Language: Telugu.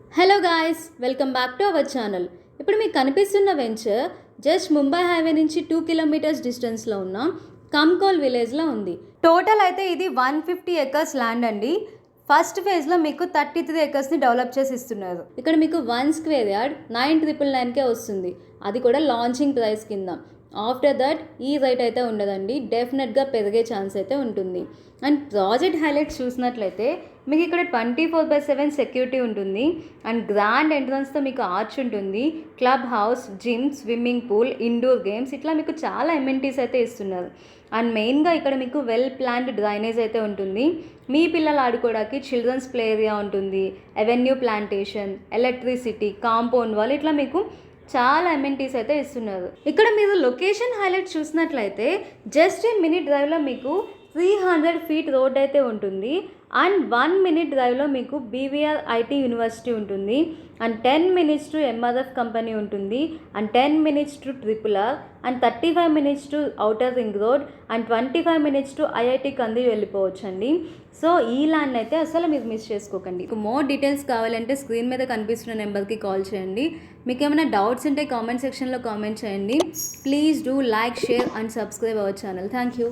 Hello guys, welcome back to our channel. ఇప్పుడు మీకు కనిపిస్తున్న వెంచర్ జస్ట్ ముంబై హైవే నుంచి 2 కిలోమీటర్స్ డిస్టెన్స్లో ఉన్న కంకోల్ విలేజ్లో ఉంది. టోటల్ అయితే ఇది 150 ఎకర్స్ ల్యాండ్ అండి. ఫస్ట్ ఫేజ్లో మీకు 33 ఎకర్స్ని డెవలప్ చేసి ఇస్తున్నారు. ఇక్కడ మీకు 1 స్క్వేర్ యార్డ్ 9,999కే వస్తుంది. అది కూడా లాంచింగ్ ప్రైస్ కింద. ఆఫ్టర్ దట్ ఈ రేట్ అయితే ఉండదండి, డెఫినెట్గా పెరిగే ఛాన్స్ అయితే ఉంటుంది. అండ్ ప్రాజెక్ట్ హైలైట్స్ చూసినట్లయితే మీకు ఇక్కడ 24/7 సెక్యూరిటీ ఉంటుంది. అండ్ గ్రాండ్ ఎంట్రన్స్తో మీకు ఆర్చ్ ఉంటుంది, club house, gym, swimming pool, indoor games, ఇట్లా మీకు చాలా ఎమ్యూనిటీస్ అయితే ఇస్తున్నారు. అండ్ మెయిన్గా ఇక్కడ మీకు వెల్ ప్లాన్డ్ డ్రైనేజ్ అయితే ఉంటుంది. మీ పిల్లలు ఆడుకోవడానికి చిల్డ్రన్స్ ప్లే ఏరియా ఉంటుంది, avenue plantation, electricity, compound wall, ఇట్లా మీకు చాలా ఎమ్యూనిటీస్ అయితే ఇస్తున్నారు. ఇక్కడ మీరు లొకేషన్ హైలైట్ చూసినట్లయితే జస్ట్ ఏ మినిట్ డ్రైవ్లో మీకు 300 ఫీట్ రోడ్ అయితే ఉంటుంది. అండ్ 1 మినిట్ డ్రైవ్లో మీకు బీవీఆర్ ఐటీ యూనివర్సిటీ ఉంటుంది. And 10 minutes to MRF company ఉంటుంది. And 10 minutes to RRR. And 35 minutes to outer ring road. And 25 minutes to IIT Kandi వెళ్ళిపోవచ్చండి. సో ఈ ల్యాండ్ అయితే అసలు మీరు మిస్ చేసుకోకండి. మీకు మోర్ డీటెయిల్స్ కావాలంటే స్క్రీన్ మీద కనిపిస్తున్న నెంబర్కి కాల్ చేయండి. మీకు ఏమైనా డౌట్స్ ఉంటే కామెంట్ సెక్షన్లో కామెంట్ చేయండి. Please do like, share and subscribe our channel. Thank you.